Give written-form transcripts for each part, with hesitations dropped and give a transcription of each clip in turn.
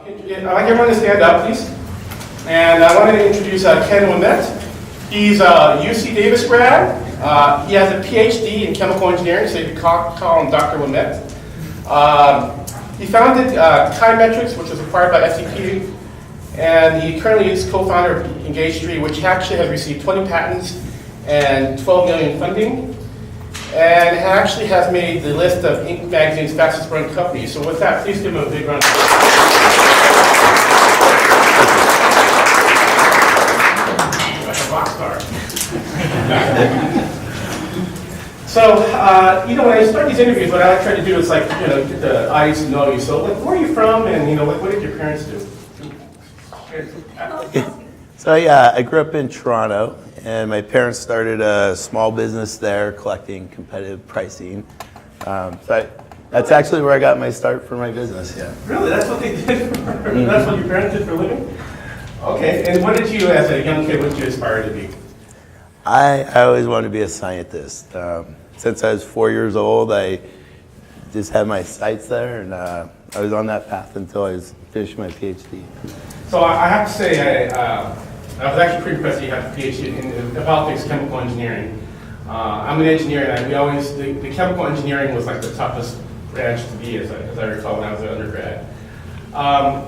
I'd like everyone to stand up, please. And I wanted to introduce Ken Ouimet. He's a UC Davis grad. He has a PhD in chemical engineering, so you can call him Dr. Ouimet. He founded Chimetrics, which was acquired by SCP, and he currently is co-founder of Engage3, which actually has received 20 patents and 12 million funding, and actually has made the list of Inc. magazine's fastest growing companies. So with that, please give him a big round of applause. Like a rock star. So, when I start these interviews, what I try to do is get the audience to know you. So, where are you from, and what did your parents do? So yeah, I grew up in Toronto, and my parents started a small business there collecting competitive pricing. That's actually where I got my start for my business, yeah. Really? That's what they did? That's what your parents did for a living? Okay, and what did you, as a young kid, what did you aspire to be? I always wanted to be a scientist. Since I was 4 years old, I just had my sights there, and I was on that path until I was finishing my PhD. So I have to say, I was actually pretty impressed that you have a PhD in politics, chemical engineering. I'm an engineer, and the chemical engineering was like the toughest branch to be, as I recall, when I was an undergrad.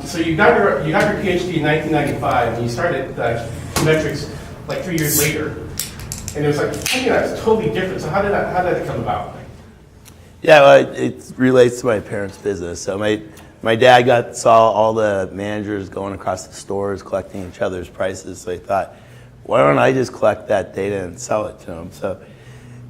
So you got your PhD in 1995, and you started Chimetrics like 3 years later. And it was like, that's totally different. So how did that come about? Yeah, well, it relates to my parents' business. So my dad saw all the managers going across the stores collecting each other's prices. So he thought, why don't I just collect that data and sell it to them? So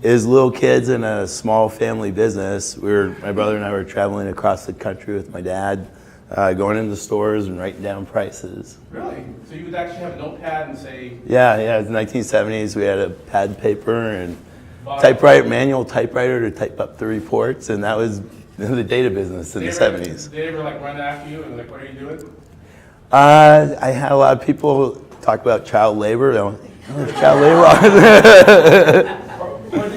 as little kids in a small family business, my brother and I were traveling across the country with my dad, going into stores and writing down prices. Really? So you would actually have a notepad and say... Yeah, it was the 1970s. We had a pad and paper and manual typewriter to type up the reports, and that was the data business in the 70s. Did they ever run after you and what are you doing? I had a lot of people talk about child labor. Child labor. Or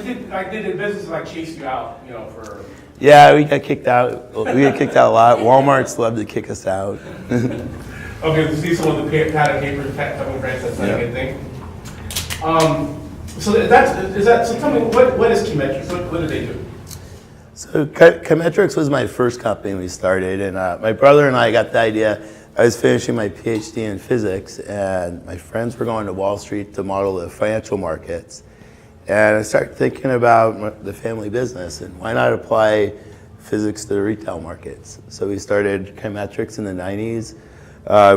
did the business chase you out, for... Yeah, we got kicked out. We got kicked out a lot. Walmart's loved to kick us out. Okay, see some of the pad and paper coming brands, that's not a good thing. So tell me, what is Chimetrics? What do they do? So Chimetrics was my first company we started, and my brother and I got the idea. I was finishing my PhD in physics, and my friends were going to Wall Street to model the financial markets. And I started thinking about the family business, and why not apply physics to the retail markets? So we started Chimetrics in the 90s.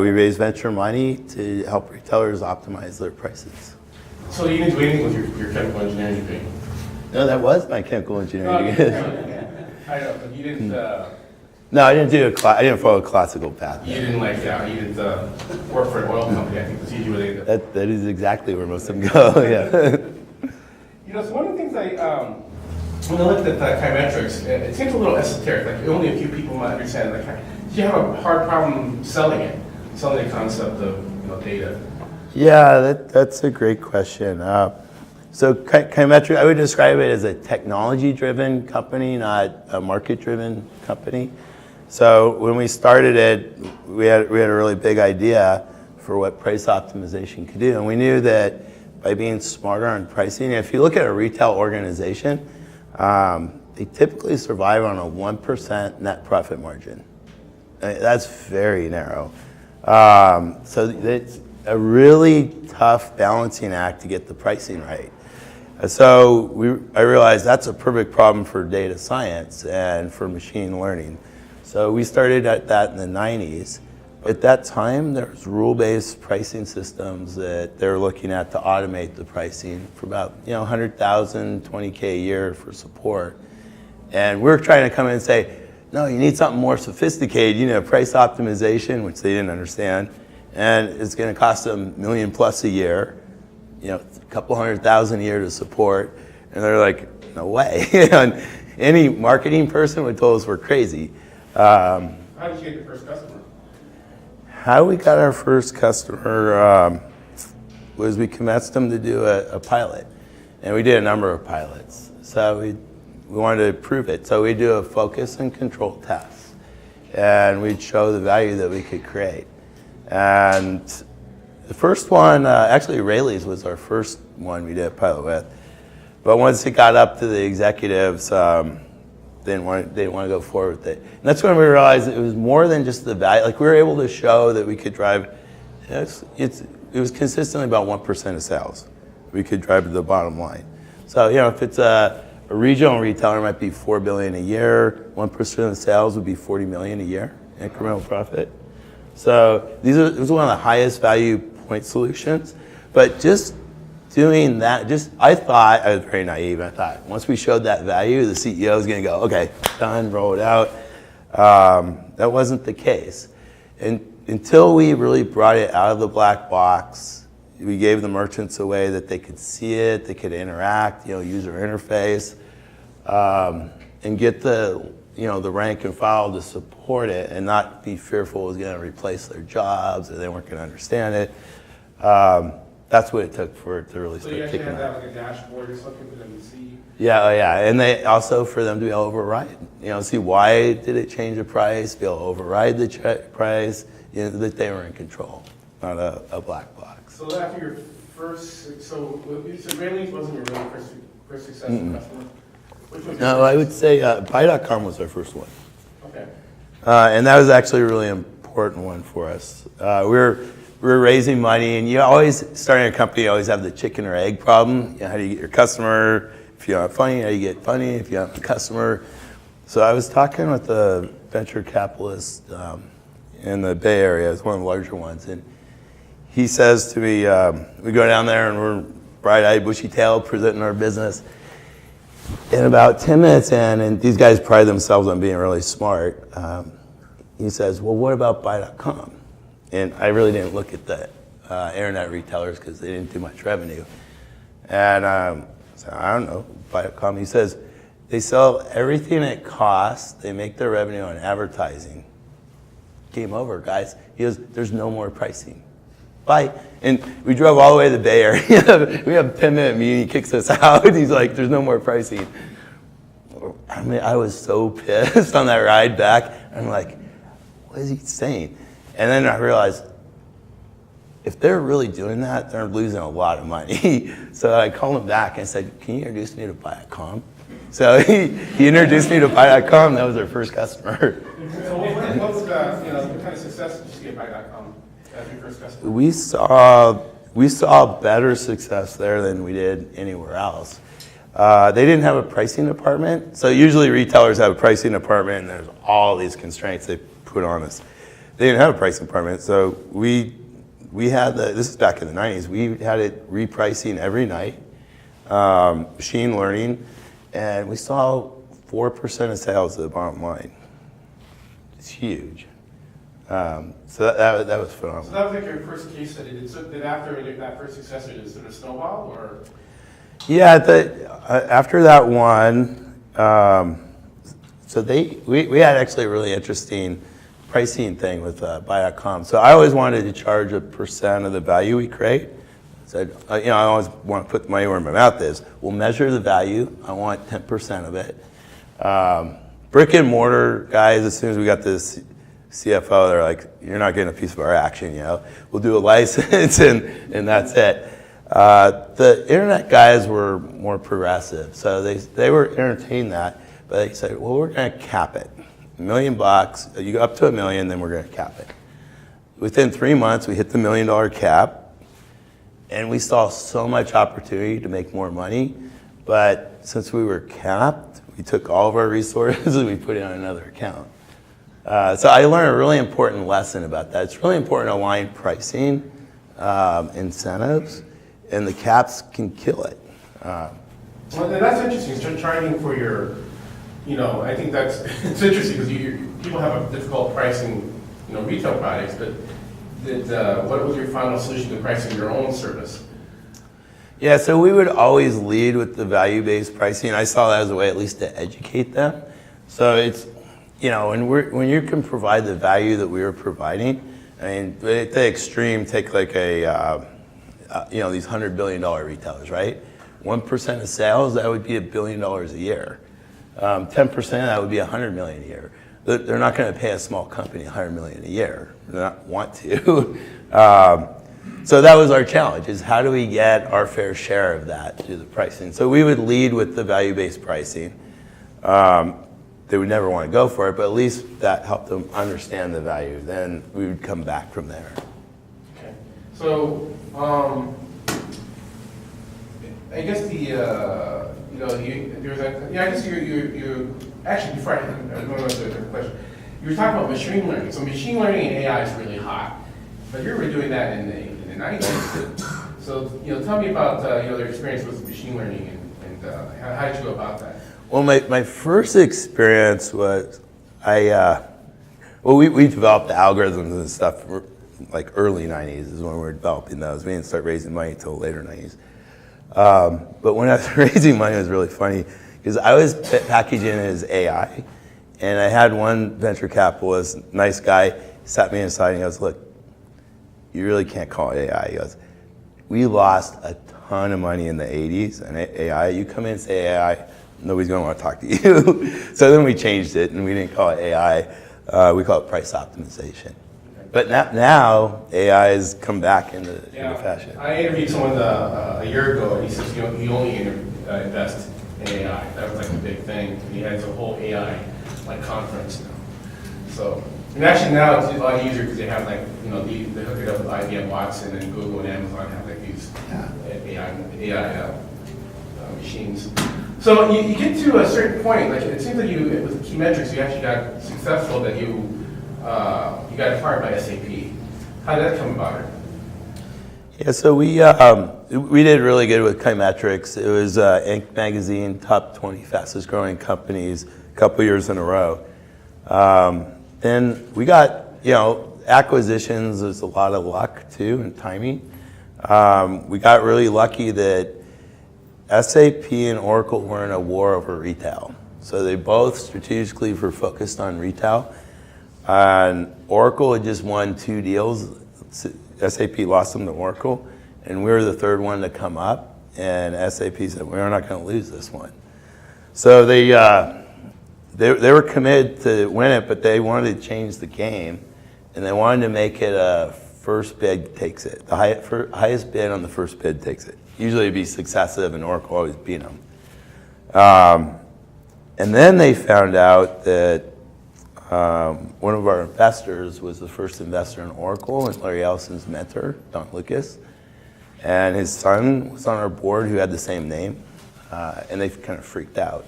We raised venture money to help retailers optimize their prices. So you didn't do anything with your chemical engineering degree? No, that was my chemical engineering degree. I know, but you didn't... No, I didn't follow a classical path. You didn't you didn't work for an oil company. I think that's usually what they do. That is exactly where most of them go, yeah. So one of the things when I looked at Chimetrics, it seems a little esoteric. Only a few people might understand. Did you have a hard problem selling the concept of data? Yeah, that's a great question. So Chimetrics, I would describe it as a technology-driven company, not a market-driven company. So when we started it, we had a really big idea for what price optimization could do, and we knew that by being smarter on pricing. If you look at a retail organization, they typically survive on a 1% net profit margin. That's very narrow. So it's a really tough balancing act to get the pricing right. So I realized that's a perfect problem for data science and for machine learning. So we started at that in the 90s. At that time, there was rule-based pricing systems that they were looking at to automate the pricing for about 100,000, 20K a year for support. And we're trying to come in and say, no, you need something more sophisticated. You need price optimization, which they didn't understand, and it's going to cost them $1 million plus a year, a couple 100,000 a year to support. And they're like, no way. And any marketing person would tell us we're crazy. How did you get your first customer? How we got our first customer was we convinced them to do a pilot, and we did a number of pilots. So we wanted to prove it. So we do a focus and control test, and we'd show the value that we could create. And the first one, actually Rayleigh's was our first one we did a pilot with. But once it got up to the executives, they didn't want to go forward with it. And that's when we realized it was more than just the value. Like we were able to show that we could drive, it was consistently about 1% of sales. We could drive to the bottom line. So, if it's a regional retailer, it might be $4 billion a year, 1% of the sales would be $40 million a year, incremental profit. So this is one of the highest value point solutions. But just doing that, I thought, I was very naive, I thought once we showed that value, the CEO is going to go, okay, done, roll it out. That wasn't the case. And until we really brought it out of the black box, we gave the merchants a way that they could see it, they could interact, user interface, and get the rank and file to support it and not be fearful it was going to replace their jobs or they weren't going to understand it. That's what it took for it to really start kicking off. So you actually have that like a dashboard or something for them to see? Yeah, and they also for them to be able to override, see why did it change the price, be able to override the price, that they were in control, not a black box. So after your first, so Rayleigh's wasn't your really first successful customer? Which was No, I would say Buy.com was our first one. Okay. And that was actually a really important one for us. We were raising money, and you always, starting a company, you always have the chicken or egg problem. How do you get your customer? If you're not funny, how do you get funny? If you have a customer. So I was talking with a venture capitalist in the Bay Area. It's one of the larger ones. And he says to me, we go down there and we're bright-eyed, bushy-tailed, presenting our business. And about 10 minutes in, and these guys pride themselves on being really smart, he says, well, what about Buy.com? And I really didn't look at the internet retailers because they didn't do much revenue. And so I don't know, Buy.com. He says, they sell everything it costs. They make their revenue on advertising. Game over, guys. He goes, there's no more pricing. Bye. And we drove all the way to the Bay Area. We have a 10-minute meeting. He kicks us out. He's like, there's no more pricing. I mean, I was so pissed on that ride back. I'm like, what is he saying? And then I realized, if they're really doing that, they're losing a lot of money. So I called him back and said, can you introduce me to Buy.com? So he introduced me to Buy.com. That was our first customer. So what was what kind of success did you see at Buy.com as your first customer? We saw better success there than we did anywhere else. They didn't have a pricing department. So usually retailers have a pricing department and there's all these constraints they put on us. They didn't have a pricing department, so we had this is back in the 90s, we had it repricing every night, machine learning, and we saw 4% of sales to the bottom line. It's huge. So that was phenomenal. So that was like your first case study. Did after that first success, did it sort of snowball, or? Yeah, after that one, so we had actually a really interesting pricing thing with Buy.com. So I always wanted to charge 1% of the value we create. Said, I always want to put the money where my mouth is. We'll measure the value. I want 10% of it. Brick and mortar guys, as soon as we got this CFO, they're like, you're not getting a piece of our action, We'll do a license and that's it. The internet guys were more progressive, so they were entertaining that, but they said, well, we're going to cap it. $1 million, you go up to $1 million, then we're going to cap it. Within 3 months, we hit the $1 million cap, and we saw so much opportunity to make more money, but since we were capped, we took all of our resources and we put it on another account. So I learned a really important lesson about that. It's really important to align pricing, incentives, and the caps can kill it. Well, and that's interesting. So trying for your, I think it's interesting because people have a difficult pricing, retail products, but what was your final solution to pricing your own service? Yeah, so we would always lead with the value-based pricing. I saw that as a way at least to educate them. So it's, when you can provide the value that we were providing, I mean, at the extreme, take like these $100 billion retailers, right? 1% of sales, that would be $1 billion a year. 10% of that would be $100 million a year. they're not going to pay a small company $100 million a year. They don't want to. So that was our challenge, is how do we get our fair share of that through the pricing? So we would lead with the value-based pricing. They would never want to go for it, but at least that helped them understand the value. Then we would come back from there. Okay. So I guess you actually, before I go on to the question, you were talking about machine learning. So machine learning and AI is really hot, but you were doing that in the 90s. So tell me about their experience with machine learning and how did you go about that? Well, my first experience was we developed the algorithms and stuff like early 90s is when we were developing those. We didn't start raising money until later 90s. But when I was raising money, it was really funny because I was packaging it as AI, and I had one venture capitalist, nice guy, sat me aside and he goes, "Look, you really can't call it AI." He goes, "We lost a ton of money in the 80s on AI. You come in and say AI, nobody's going to want to talk to you." So then we changed it, and we didn't call it AI. We call it price optimization. But now AI has come back into fashion. I interviewed someone a year ago, and he says he only invests in AI. That was like a big thing. And he has a whole AI conference now. So, and actually now it's a lot easier because they have they hook it up with IBM Watson and Google and Amazon have these AI machines. So you get to a certain point, it seems like with key metrics, you actually got successful that you got acquired by SAP. How did that come about? Yeah, so we did really good with Keymetrics. It was Inc. magazine top 20 fastest growing companies a couple years in a row. Then we got acquisitions. There's a lot of luck too and timing. We got really lucky that SAP and Oracle were in a war over retail. So they both strategically were focused on retail. And Oracle had just won 2 deals. SAP lost them to Oracle, and we were the third one to come up. And SAP said, "We're not going to lose this one." So they were committed to win it, but they wanted to change the game, and they wanted to make it a first bid takes it. The highest bid on the first bid takes it. Usually it'd be successive, and Oracle always beat them. And then they found out that one of our investors was the first investor in Oracle, and Larry Ellison's mentor, Don Lucas. And his son was on our board who had the same name, and they kind of freaked out.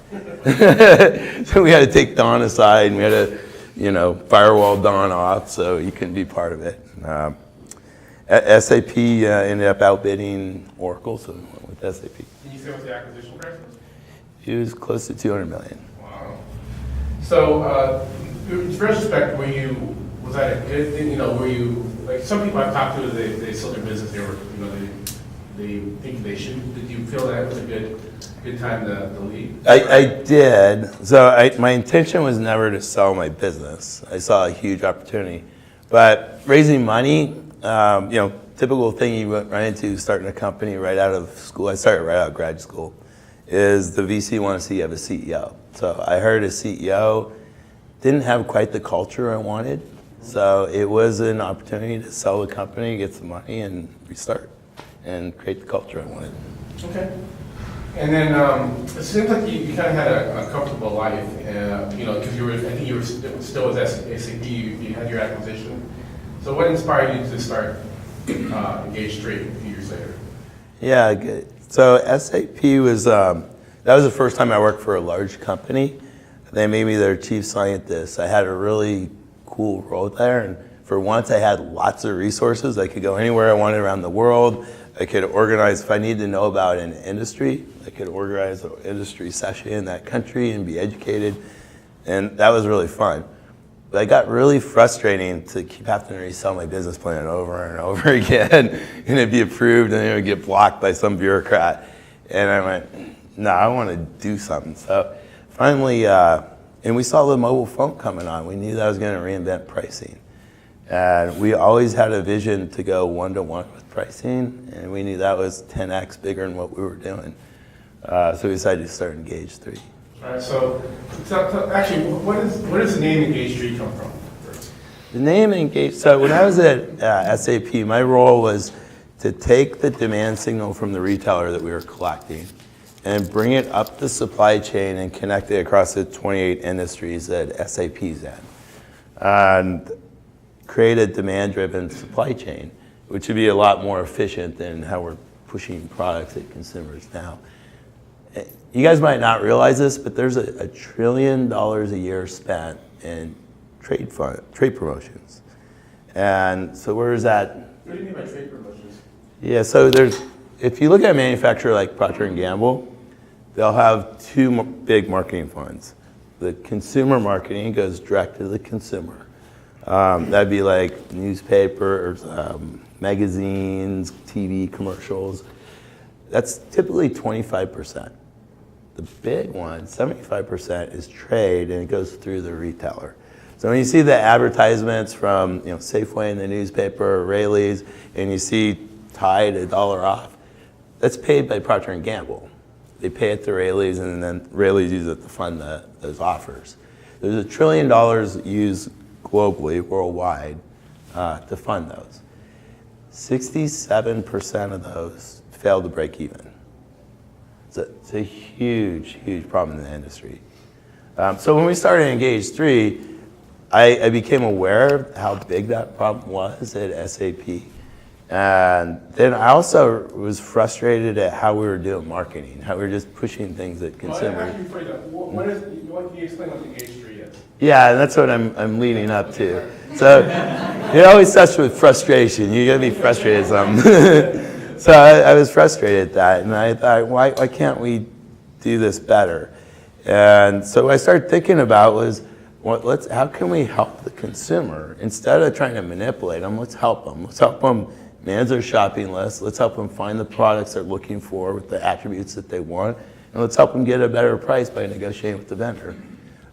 So we had to take Don aside, and we had to, firewall Don off so he couldn't be part of it. SAP ended up outbidding Oracle, so we went with SAP. Can you say what the acquisition price was? It was close to $200 million. Wow. So, in retrospect, was that a good thing? Were you, some people I've talked to, they sold their business, they think they shouldn't. Did you feel that was a good time to leave? I did. So my intention was never to sell my business. I saw a huge opportunity. But raising money, typical thing you run into starting a company right out of school, I started right out of grad school, is the VC wants to see you have a CEO. So I hired a CEO, didn't have quite the culture I wanted. So it was an opportunity to sell the company, get some money, and restart and create the culture I wanted. Okay. And then it seems like you kind of had a comfortable life, because I think you were still with SAP, you had your acquisition. So what inspired you to start Engage3 a few years later? Yeah, good. So SAP was, that was the first time I worked for a large company. They made me their chief scientist. I had a really cool role there, and for once I had lots of resources. I could go anywhere I wanted around the world. I could organize, if I needed to know about an industry, I could organize an industry session in that country and be educated, and that was really fun. But it got really frustrating to keep having to resell my business plan over and over again, and it'd be approved, and then it would get blocked by some bureaucrat. And I went, no, I want to do something. So finally, and we saw the mobile phone coming on. We knew that was going to reinvent pricing. And we always had a vision to go one-to-one with pricing, and we knew that was 10x bigger than what we were doing. So we decided to start Engage3. All right, so actually, where does the name Engage3 come from? The name Engage, so when I was at SAP, my role was to take the demand signal from the retailer that we were collecting and bring it up the supply chain and connect it across the 28 industries that SAP's in. And create a demand-driven supply chain, which would be a lot more efficient than how we're pushing products at consumers now. You guys might not realize this, but there's $1 trillion a year spent in trade promotions. And so where is that? What do you mean by trade promotions? Yeah, so if you look at a manufacturer like Procter & Gamble, they'll have two big marketing funds. The consumer marketing goes direct to the consumer. That'd be like newspapers, magazines, TV commercials. That's typically 25%. The big one, 75%, is trade, and it goes through the retailer. So when you see the advertisements from Safeway in the newspaper, or Rayleigh's, and you see Tide $1 off, that's paid by Procter & Gamble. They pay it to Rayleigh's, and then Rayleigh's uses it to fund those offers. There's $1 trillion used globally, worldwide, to fund those. 67% of those fail to break even. It's a huge, huge problem in the industry. So when we started Engage3, I became aware of how big that problem was at SAP. And then I also was frustrated at how we were doing marketing, how we were just pushing things at consumers. Actually, before you go, what can you explain what Engage3 is? Yeah, that's what I'm leading up to. So it always starts with frustration. You gotta be frustrated at something. So I was frustrated at that, and I thought, why can't we do this better? And so what I started thinking about was, how can we help the consumer? Instead of trying to manipulate them, let's help them. Let's help them manage their shopping list. Let's help them find the products they're looking for with the attributes that they want. And let's help them get a better price by negotiating with the vendor.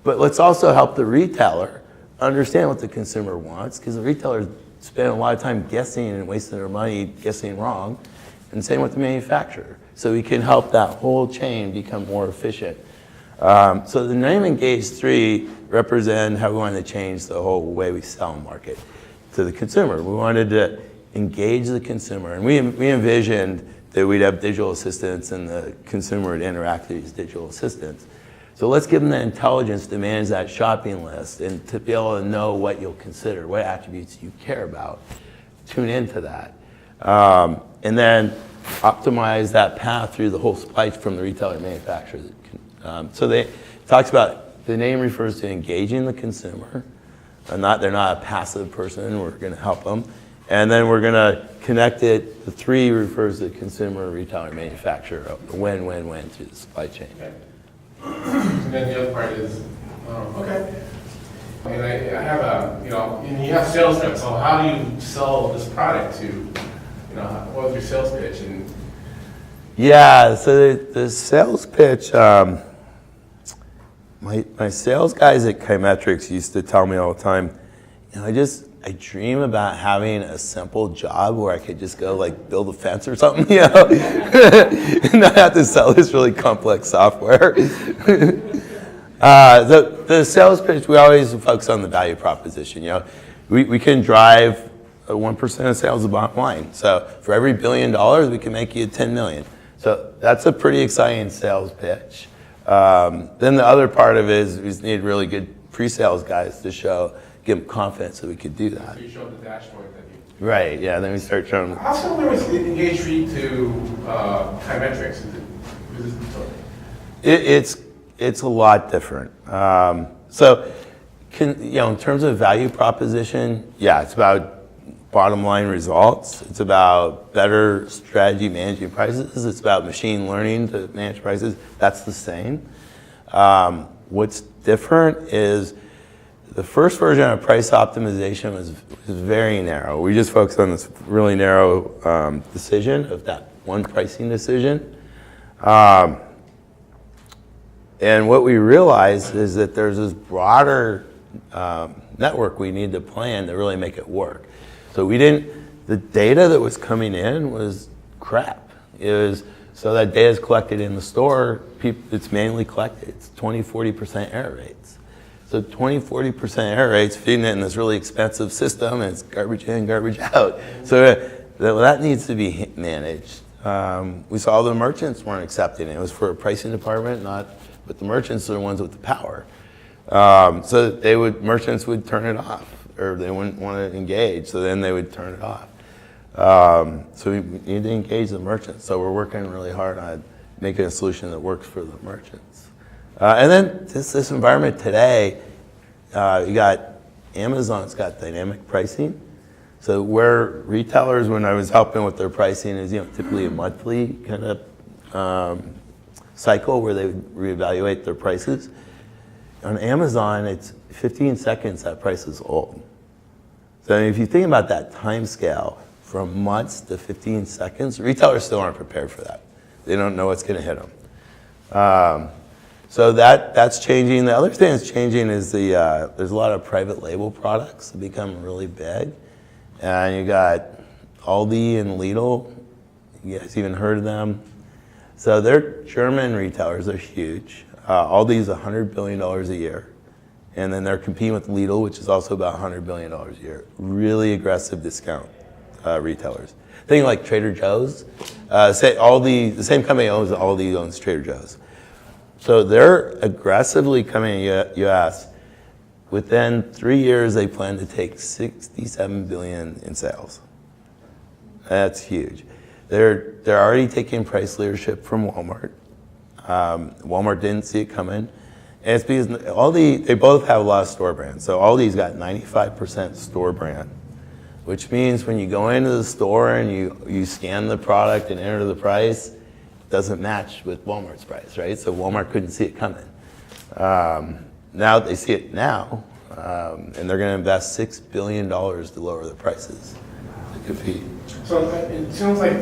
But let's also help the retailer understand what the consumer wants, because the retailers spend a lot of time guessing and wasting their money guessing wrong. And same with the manufacturer. So we can help that whole chain become more efficient. So the name Engage3 represents how we wanted to change the whole way we sell and market to the consumer. We wanted to engage the consumer, and we envisioned that we'd have digital assistants and the consumer would interact with these digital assistants. So let's give them the intelligence to manage that shopping list and to be able to know what you'll consider, what attributes you care about. Tune into that. And then optimize that path through the whole supply from the retailer to manufacturer. So it talks about, the name refers to engaging the consumer. They're not a passive person, we're gonna help them. And then we're gonna connect it, the 3 refers to consumer, retailer, manufacturer, a win-win-win through the supply chain. Okay. And then the other part is, okay. And I have and you have sales reps, so how do you sell this product to, what was your sales pitch? And yeah, so the sales pitch, my sales guys at Kaimetrics used to tell me all the time, I dream about having a simple job where I could just go like build a fence or something, and not have to sell this really complex software. The sales pitch, we always focus on the value proposition. We can drive 1% of sales to the bottom line. So for every $1 billion, we can make you 10 million. So that's a pretty exciting sales pitch. Then the other part of it is we just need really good pre-sales guys to give them confidence that we could do that. So you show the dashboard that you... Right, yeah, then we start showing them. How similar was Engage3 to Kaimetrics? It's a lot different. So, in terms of value proposition, yeah, it's about bottom line results. It's about better strategy managing prices. It's about machine learning to manage prices. That's the same. What's different is the first version of price optimization was very narrow. We just focused on this really narrow decision of that one pricing decision. And what we realized is that there's this broader network we need to plan to really make it work. So the data that was coming in was crap. It was So that data is collected in the store, it's manually collected. It's 20-40% error rates. So 20-40% error rates, feeding it in this really expensive system, and it's garbage in, garbage out. So that needs to be managed. We saw the merchants weren't accepting it. It was for a pricing department, but the merchants are the ones with the power. So merchants would turn it off, or they wouldn't want to engage, so then they would turn it off. So we need to engage the merchants. So we're working really hard on making a solution that works for the merchants. And then this environment today, you got Amazon's got dynamic pricing. So where retailers, when I was helping with their pricing, is typically a monthly kind of cycle where they would reevaluate their prices. On Amazon, it's 15 seconds that price is old. So if you think about that time scale, from months to 15 seconds, retailers still aren't prepared for that. They don't know what's going to hit them. So that's changing. The other thing that's changing is there's a lot of private label products that become really big. And you got Aldi and Lidl. You guys even heard of them? So they're German retailers. They're huge. Aldi's $100 billion a year. And then they're competing with Lidl, which is also about $100 billion a year. Really aggressive discount retailers. Think like Trader Joe's. Say Aldi, the same company owns Aldi, owns Trader Joe's. So they're aggressively coming in the US. Within 3 years, they plan to take $67 billion in sales. That's huge. They're already taking price leadership from Walmart. Walmart didn't see it coming. And it's because they both have a lot of store brands. So Aldi's got 95% store brand, which means when you go into the store and you scan the product and enter the price, it doesn't match with Walmart's price, right? So Walmart couldn't see it coming. Now they see it now, and they're going to invest $6 billion to lower the prices to compete. So it sounds like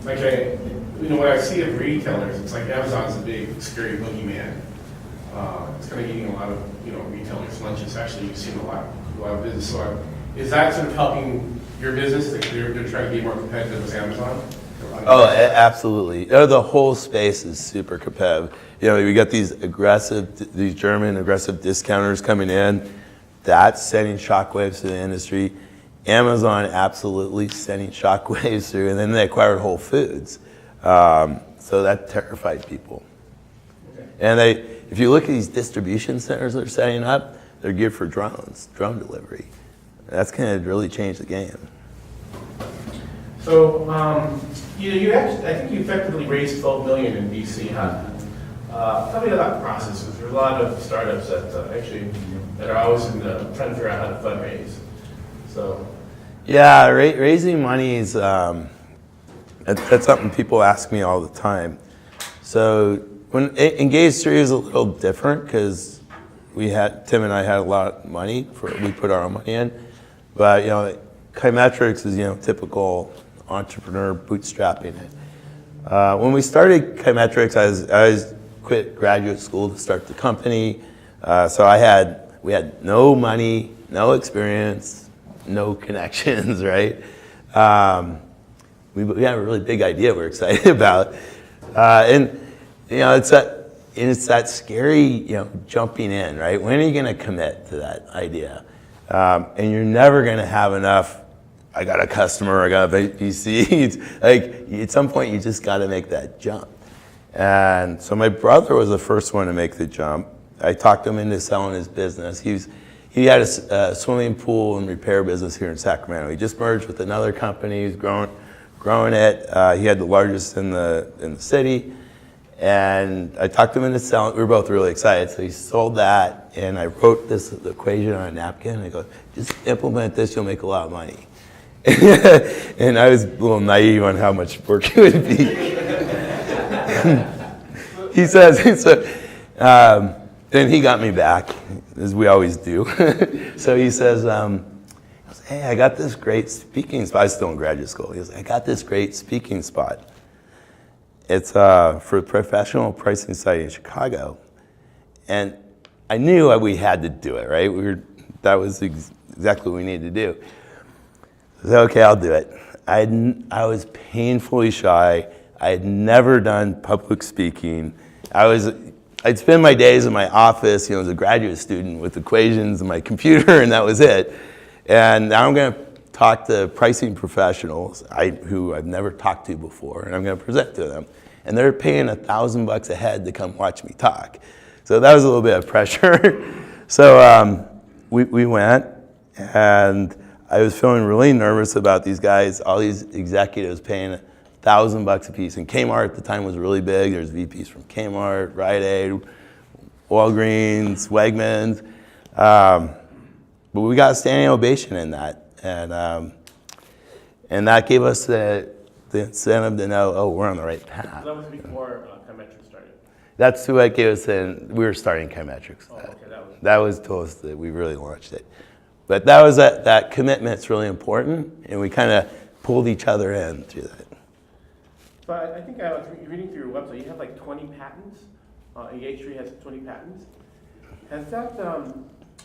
what I see of retailers, it's like Amazon's a big scary boogeyman. It's kind of eating a lot of retailers' lunches. Actually, you've seen a lot of business. So is that sort of helping your business? That they're trying to be more competitive with Amazon? Oh, absolutely. The whole space is super competitive. We got these German aggressive discounters coming in. That's sending shockwaves to the industry. Amazon absolutely sending shockwaves through, and then they acquired Whole Foods. So that terrified people. Okay. And if you look at these distribution centers they're setting up, they're geared for drone delivery. That's going to really change the game. So, I think you effectively raised $12 million in VC. Tell me about the process. There's a lot of startups that are always trying to figure out how to fundraise. So, yeah, raising money is that's something people ask me all the time. So when Engage3 is a little different because Tim and I had a lot of money we put our own money in, but Kaimetrics is typical entrepreneur bootstrapping it. When we started Kaimetrics, I quit graduate school to start the company, so we had no money, no experience, no connections, right? We had a really big idea we're excited about, and it's that scary jumping in, right? When are you going to commit to that idea? And you're never going to have enough. I got a customer, I got a VC. Like at some point, you just got to make that jump. And so my brother was the first one to make the jump. I talked him into selling his business. He had a swimming pool and repair business here in Sacramento. He just merged with another company. He's growing it. He had the largest in the city. And I talked him into selling. We were both really excited. So he sold that, and I wrote this equation on a napkin. I go, just implement this, you'll make a lot of money. And I was a little naive on how much work it would be. He says, then he got me back, as we always do. So he says, hey, I got this great speaking spot. I was still in graduate school. He goes, I got this great speaking spot. It's for a professional pricing site in Chicago. And I knew we had to do it, right? That was exactly what we needed to do. I said, okay, I'll do it. I was painfully shy. I had never done public speaking. I'd spend my days in my office, as a graduate student with equations and my computer, and that was it. And now I'm going to talk to pricing professionals who I've never talked to before, and I'm going to present to them. And they're paying $1,000 a head to come watch me talk. So that was a little bit of pressure. So we went, and I was feeling really nervous about these guys, all these executives paying $1,000 a piece. And Kmart at the time was really big. There's VPs from Kmart, Rite Aid, Walgreens, Wegmans. But we got a standing ovation in that. And that gave us the incentive to know, oh, we're on the right path. So that was before Chimetrics started? That's what gave us we were starting Chimetrics. Oh, okay, that was told us that we really launched it. But that commitment's really important, and we kind of pulled each other in through that. So I think I was reading through your website, you have like 20 patents. Engage3 has 20 patents. Has that,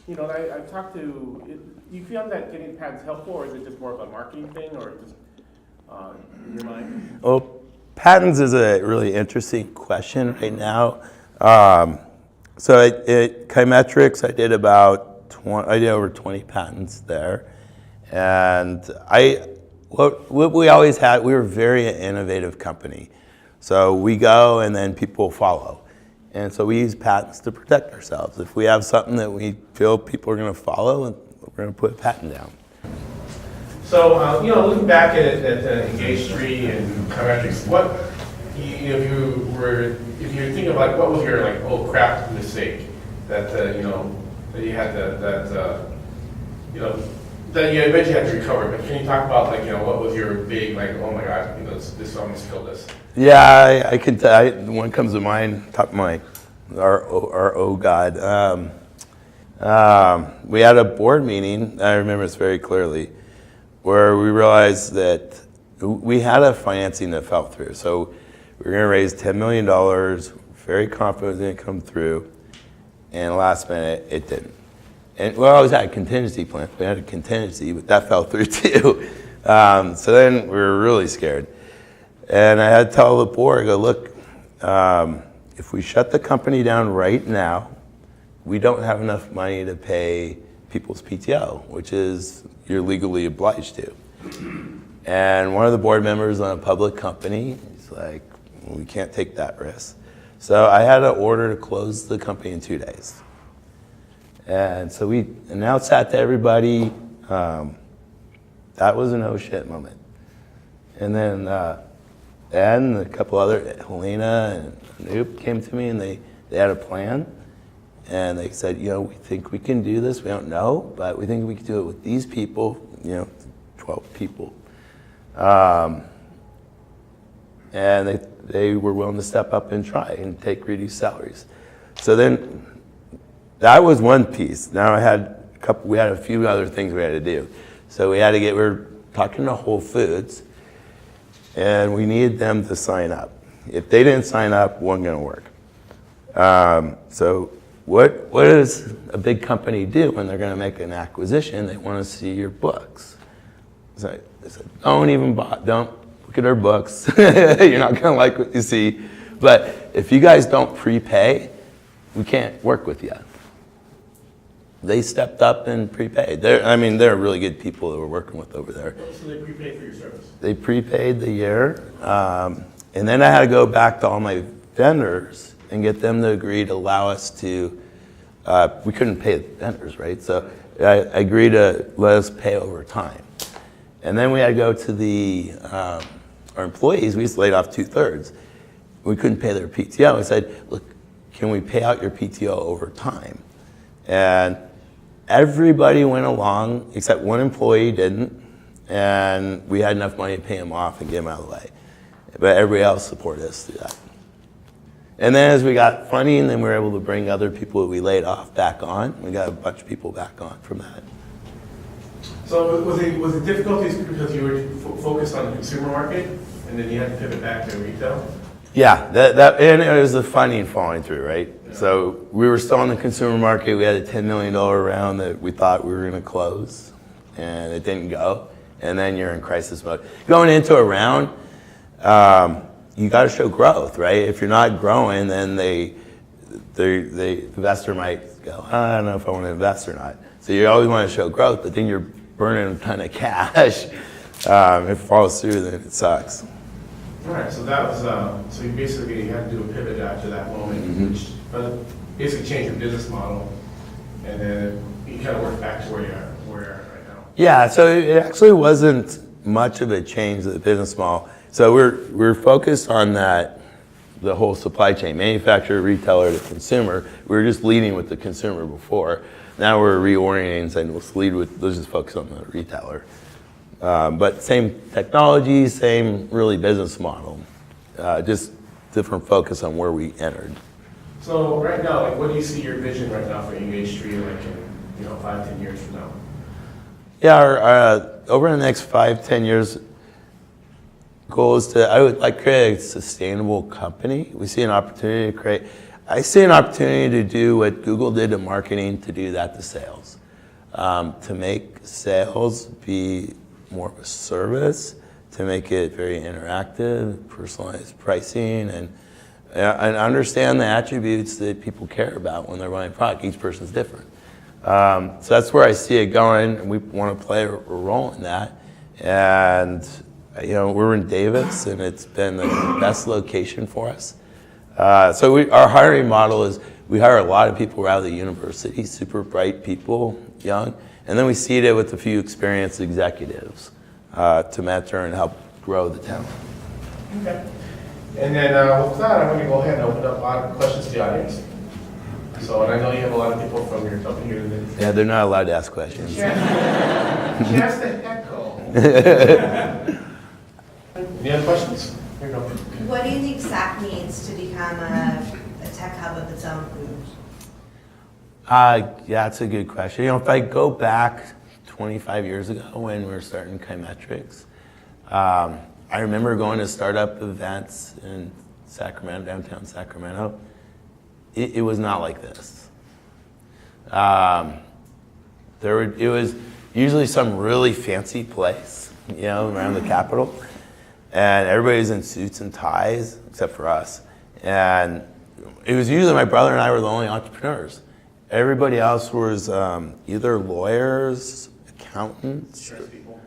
I've talked to, you feel that getting patents helpful, or is it just more of a marketing thing, or just in your mind? Well, patents is a really interesting question right now. So at Chimetrics, I did over 20 patents there. And what we always had, we were a very innovative company. So we go and then people follow. And so we use patents to protect ourselves. If we have something that we feel people are going to follow, we're going to put a patent down. So, looking back at Engage3 and Chimetrics, if you think of what was your oh crap mistake that that you had that you eventually had to recover. But can you talk about what was your big oh my god, this almost killed us? Yeah, I can tell. One comes to mind, top of my oh god. We had a board meeting. I remember this very clearly, where we realized that we had a financing that fell through. So we were going to raise $10 million. Very confident it was going to come through, and last minute it didn't. And we always had a contingency plan. We had a contingency, but that fell through too. So then we were really scared. And I had to tell the board, I go, look, if we shut the company down right now, we don't have enough money to pay people's PTO, which is you're legally obliged to. And one of the board members on a public company, he's like, well, we can't take that risk. So I had an order to close the company in 2 days. And so we announced that to everybody. That was an oh shit moment. And then Ed and a couple other, Helena and Noop came to me, and they had a plan. And they said, we think we can do this. We don't know, but we think we can do it with these people, 12 people. And they were willing to step up and try and take reduced salaries. So then that was one piece. Now we had a few other things we had to do. So we were talking to Whole Foods, and we needed them to sign up. If they didn't sign up, it wasn't going to work. So what does a big company do when they're going to make an acquisition? They want to see your books. So they said, don't look at our books. You're not going to like what you see. But if you guys don't prepay, we can't work with you. They stepped up and prepaid. They're really good people that we're working with over there. So they prepaid for your service? They prepaid the year. And then I had to go back to all my vendors and get them to agree to allow us to, we couldn't pay the vendors, right? So I agreed to let us pay over time. And then we had to go to our employees. We just laid off 2/3. We couldn't pay their PTO. I said, look, can we pay out your PTO over time? And everybody went along except one employee didn't. And we had enough money to pay him off and get him out of the way. But everybody else supported us through that. And then as we got funding, then we were able to bring other people that we laid off back on. We got a bunch of people back on from that. So was it difficulties because you were focused on the consumer market, and then you had to pivot back to retail? Yeah, and it was the funding falling through, right? Yeah. So we were still in the consumer market. We had a $10 million round that we thought we were going to close, and it didn't go. And then you're in crisis mode. Going into a round, you got to show growth, right? If you're not growing, then the investor might go, I don't know if I want to invest or not. So you always want to show growth, but then you're burning a ton of cash. If it falls through, then it sucks. All right, so that was, so you basically had to do a pivot after that moment, which basically changed your business model, and then you kind of worked back to where you are right now. Yeah, so it actually wasn't much of a change of the business model. So we're focused on that, the whole supply chain, manufacturer, retailer to consumer. We were just leading with the consumer before. Now we're reorienting and saying let's just focus on the retailer. But same technology, same really business model, just different focus on where we entered. So right now, like, what do you see your vision right now for Engage3, like in 5-10 years from now? Yeah, over the next 5-10 years, goal is I would like to create a sustainable company. We see an opportunity I see an opportunity to do what Google did to marketing, to do that to sales. To make sales be more of a service, to make it very interactive, personalized pricing, and understand the attributes that people care about when they're buying a product. Each person's different. So that's where I see it going, and we want to play a role in that. And we're in Davis, and it's been the best location for us. So our hiring model is we hire a lot of people out of the university, super bright people, young, and then we seed it with a few experienced executives to mentor and help grow the talent. Okay. And then with that, I'm going to go ahead and open up a lot of questions to the audience. So, and I know you have a lot of people from your company here today. Yeah, they're not allowed to ask questions. Just the echo. Any other questions? Here you go. What do you think SAC needs to become a tech hub of its own? Yeah, that's a good question. If I go back 25 years ago when we were starting Kaimetrics, I remember going to startup events in Sacramento, downtown Sacramento. It was not like this. It was usually some really fancy place, around the Capitol, and everybody's in suits and ties except for us. And it was usually my brother and I were the only entrepreneurs. Everybody else was either lawyers, accountants. Insurance people.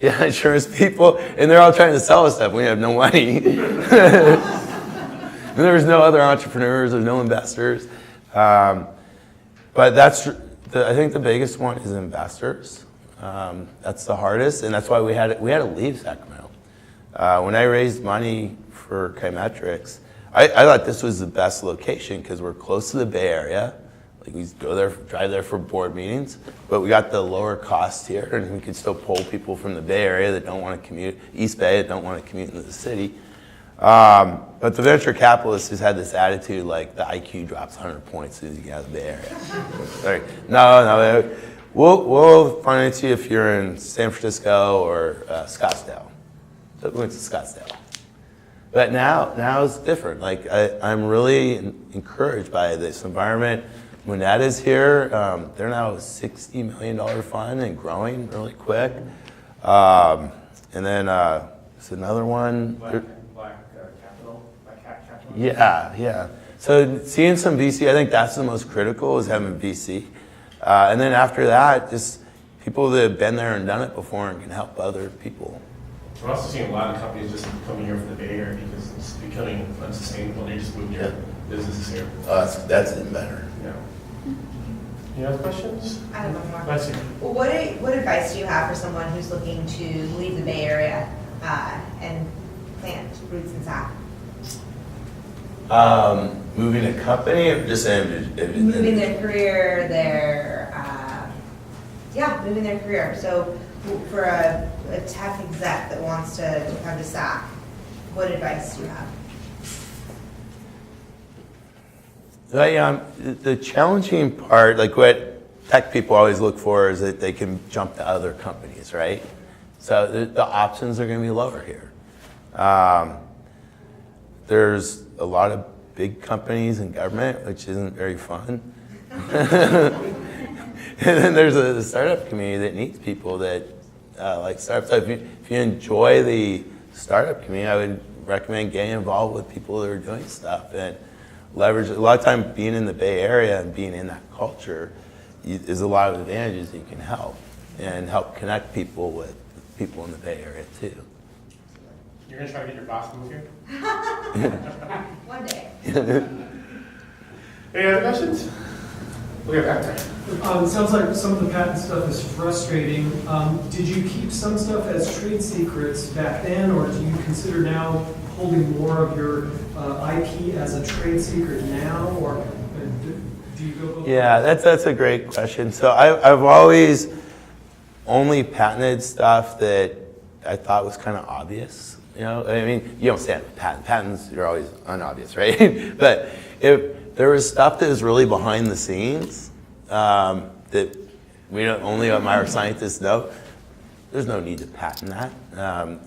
Yeah, insurance people, and they're all trying to sell us stuff. We have no money. And there was no other entrepreneurs, there's no investors. But I think the biggest one is investors. That's the hardest, and that's why we had to leave Sacramento. When I raised money for Kaimetrics, I thought this was the best location because we're close to the Bay Area. Like we go there, drive there for board meetings, but we got the lower cost here, and we could still pull people from the Bay Area that don't want to commute, East Bay that don't want to commute into the city. But the venture capitalists has had this attitude like the IQ drops 100 points as soon as you get out of the Bay Area. Sorry. No, we'll finance you if you're in San Francisco or Scottsdale. So we went to Scottsdale. But now it's different. Like I'm really encouraged by this environment. Ouimet is here. They're now a $60 million fund and growing really quick. And then there's another one. Black Hat Capital. Yeah. So seeing some VC, I think that's the most critical is having VC. And then after that, just people that have been there and done it before and can help other people. We're also seeing a lot of companies just coming here from the Bay Area because it's becoming unsustainable. They just moved their businesses here. That's even better. Yeah. Any other questions? I have one more. Let's see. Well, what advice do you have for someone who's looking to leave the Bay Area and plant roots in SAC? Moving a company or just Moving their career, moving their career. So for a tech exec that wants to come to SAC, what advice do you have? The challenging part, like what tech people always look for, is that they can jump to other companies, right? So the options are going to be lower here. There's a lot of big companies and government, which isn't very fun. And then there's a startup community that needs people that like startups. So if you enjoy the startup community, I would recommend getting involved with people that are doing stuff and leverage. A lot of time being in the Bay Area and being in that culture is a lot of advantages you can help and help connect people with people in the Bay Area too. You're going to try to get your boss to move here? One day. Any other questions? Okay, back there. It sounds like some of the patent stuff is frustrating. Did you keep some stuff as trade secrets back then, or do you consider now holding more of your IP as a trade secret now, or do you go both? Yeah, that's a great question. So I've always only patented stuff that I thought was kind of obvious. You know, I mean, you don't stand with patents, you're always unobvious, right? But if there was stuff that was really behind the scenes that we don't, only our scientists know, there's no need to patent that.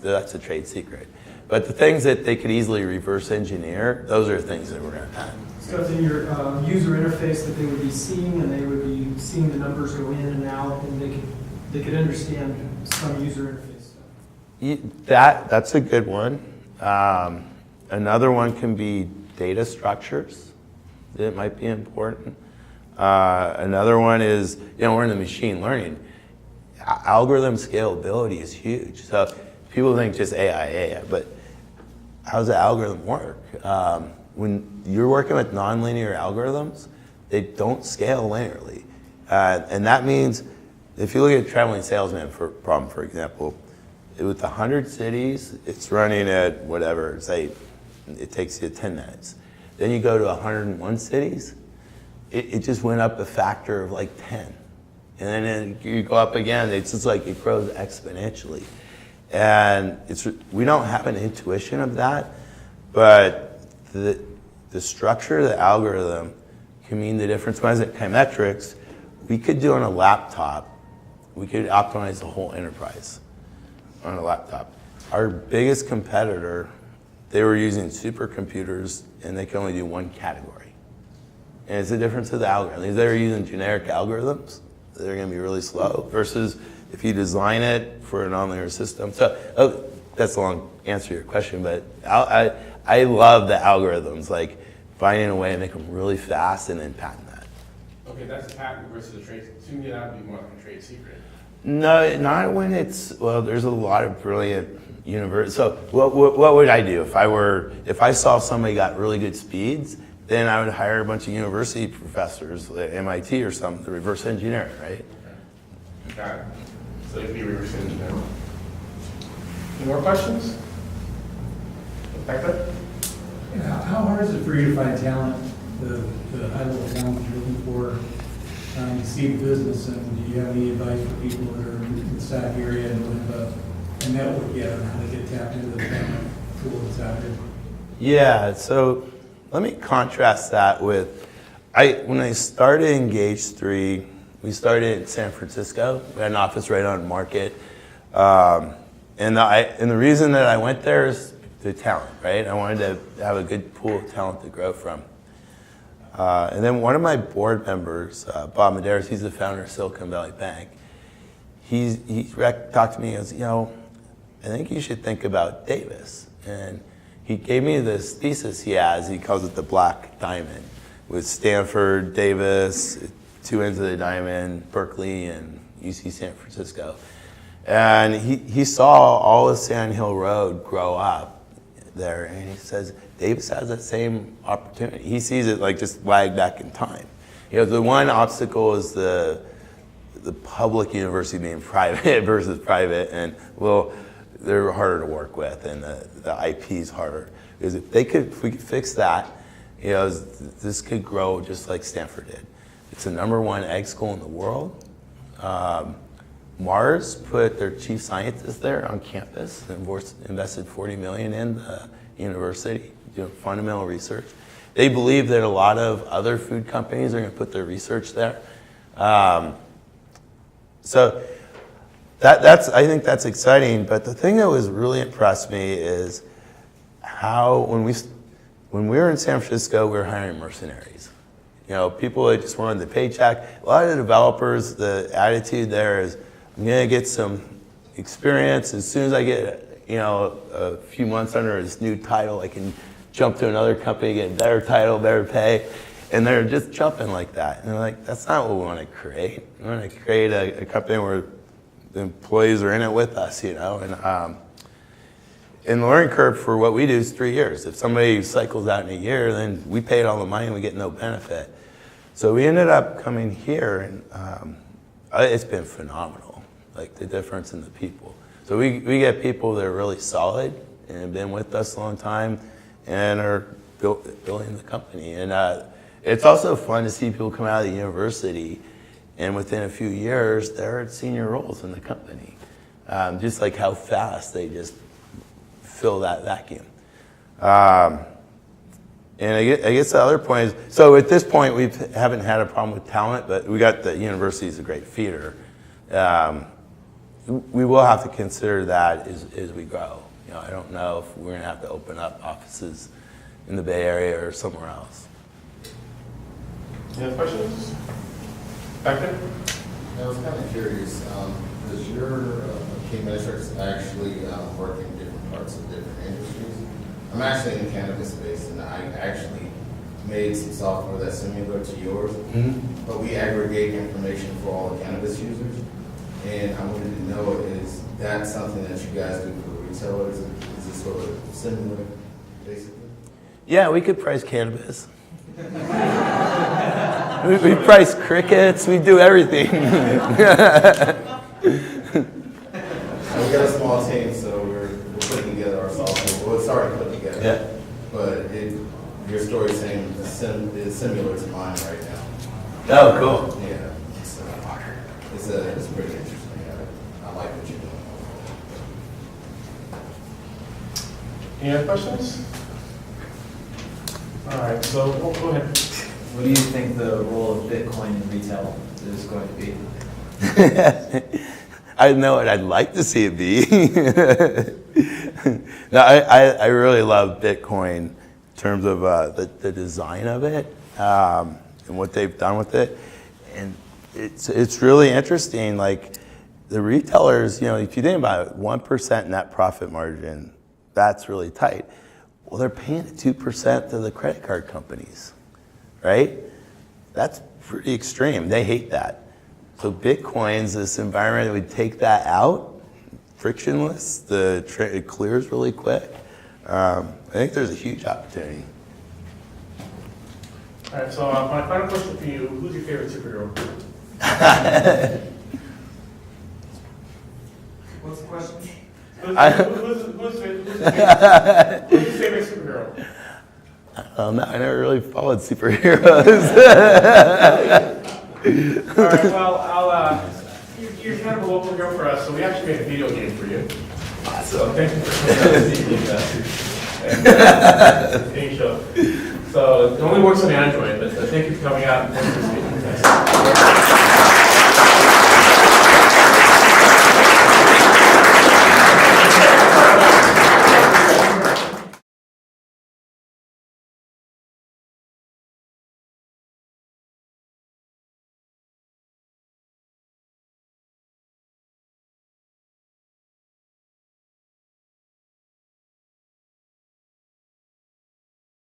That's a trade secret. But the things that they could easily reverse engineer, those are things that we're going to patent. Stuff in your user interface that they would be seeing, and they would be seeing the numbers go in and out, and they could understand some user interface stuff. That's a good one. Another one can be data structures that might be important. Another one is, we're in the machine learning. Algorithm scalability is huge. So people think just AI, but how does the algorithm work? When you're working with nonlinear algorithms, they don't scale linearly. And that means, if you look at traveling salesman problem, for example, with 100 cities, it's running at whatever, say, it takes you 10 minutes. Then you go to 101 cities, it just went up a factor of like 10. And then you go up again, it's just like it grows exponentially. And we don't have an intuition of that, but the structure of the algorithm can mean the difference. When I was at Chimetrics, we could do on a laptop, we could optimize the whole enterprise on a laptop. Our biggest competitor, they were using supercomputers and they could only do one category. And it's the difference of the algorithm. If they were using generic algorithms, they're going to be really slow versus if you design it for a nonlinear system. So that's a long answer to your question, but I love the algorithms, like finding a way to make them really fast and then patent that. Okay, that's a patent versus a trade secret. To me, that would be more like a trade secret. No, not when there's a lot of brilliant universities. So what would I do if I saw somebody got really good speeds, then I would hire a bunch of university professors at MIT or something to reverse engineer it, right? Okay. Got it. So it'd be reverse engineered. Any more questions? Back there? Yeah, how hard is it for you to find talent, the high-level talent you're looking for, to see the business, and do you have any advice for people that are in the Sac area and don't have a network yet on how to get tapped into the talent pool that's out there? Yeah, so let me contrast that with, when I started Engage3, we started in San Francisco. We had an office right on Market. And the reason that I went there is the talent, right? I wanted to have a good pool of talent to grow from. And then one of my board members, Bob Medeiros, he's the founder of Silicon Valley Bank. He talked to me and goes, I think you should think about Davis. And he gave me this thesis he has, he calls it the Black Diamond, with Stanford, Davis, two ends of the diamond, Berkeley, and UC San Francisco. And he saw all of Sand Hill Road grow up there, and he says, Davis has that same opportunity. He sees it like just lag back in time. The one obstacle is the public university being private versus private, and they're harder to work with, and the IP is harder. Because if we could fix that, this could grow just like Stanford did. It's the #1 egg school in the world. Mars put their chief scientist there on campus and invested $40 million in the university, doing fundamental research. They believe that a lot of other food companies are going to put their research there. So I think that's exciting. But the thing that was really impressed me is how when we were in San Francisco, we were hiring mercenaries. People that just wanted the paycheck. A lot of the developers, the attitude there is, I'm going to get some experience. As soon as I get a few months under his new title, I can jump to another company, get a better title, better pay. And they're just jumping like that. And they're like, that's not what we want to create. We want to create a company where the employees are in it with us, And the learning curve for what we do is 3 years. If somebody cycles out in a year, then we paid all the money and we get no benefit. So we ended up coming here, and it's been phenomenal, like the difference in the people. So we get people that are really solid and have been with us a long time and are building the company. And it's also fun to see people come out of the university and within a few years, they're at senior roles in the company. Just like how fast they just fill that vacuum. And I guess the other point is, so at this point, we haven't had a problem with talent, but we got the university is a great feeder. We will have to consider that as we grow. I don't know if we're gonna have to open up offices in the Bay Area or somewhere else. Any other questions? Back there? I was kind of curious, does your key metrics actually work in different parts of different industries? I'm actually in the cannabis space, and I actually made some software that's similar to yours, but we aggregate information for all the cannabis users. And I wanted to know, is that something that you guys do for retailers? Is it sort of similar, basically? Yeah, we could price cannabis. we price crickets, we do everything. We got a small team, so we're putting together our software. Well, it's already put together. Yeah. But your story is similar to mine right now. Oh, cool. Yeah. So it's pretty interesting. I like what you're doing. Any other questions? All right, so go ahead. What do you think the role of Bitcoin in retail is going to be? I know what I'd like to see it be. No, I really love Bitcoin in terms of the design of it and what they've done with it. And it's really interesting. Like the retailers, if you think about it, 1% net profit margin, that's really tight. Well, they're paying 2% to the credit card companies, right? That's pretty extreme. They hate that. So Bitcoin's this environment that would take that out, frictionless. It clears really quick. I think there's a huge opportunity. All right, so my final question for you, who's your favorite superhero? What's the question? Who's your favorite superhero? No, I never really followed superheroes. All right, well, you're kind of a local hero for us, so we actually made a video game for you. So thank you for coming out this evening, game show. So it only works on Android, but thank you for coming out and thanks for speaking.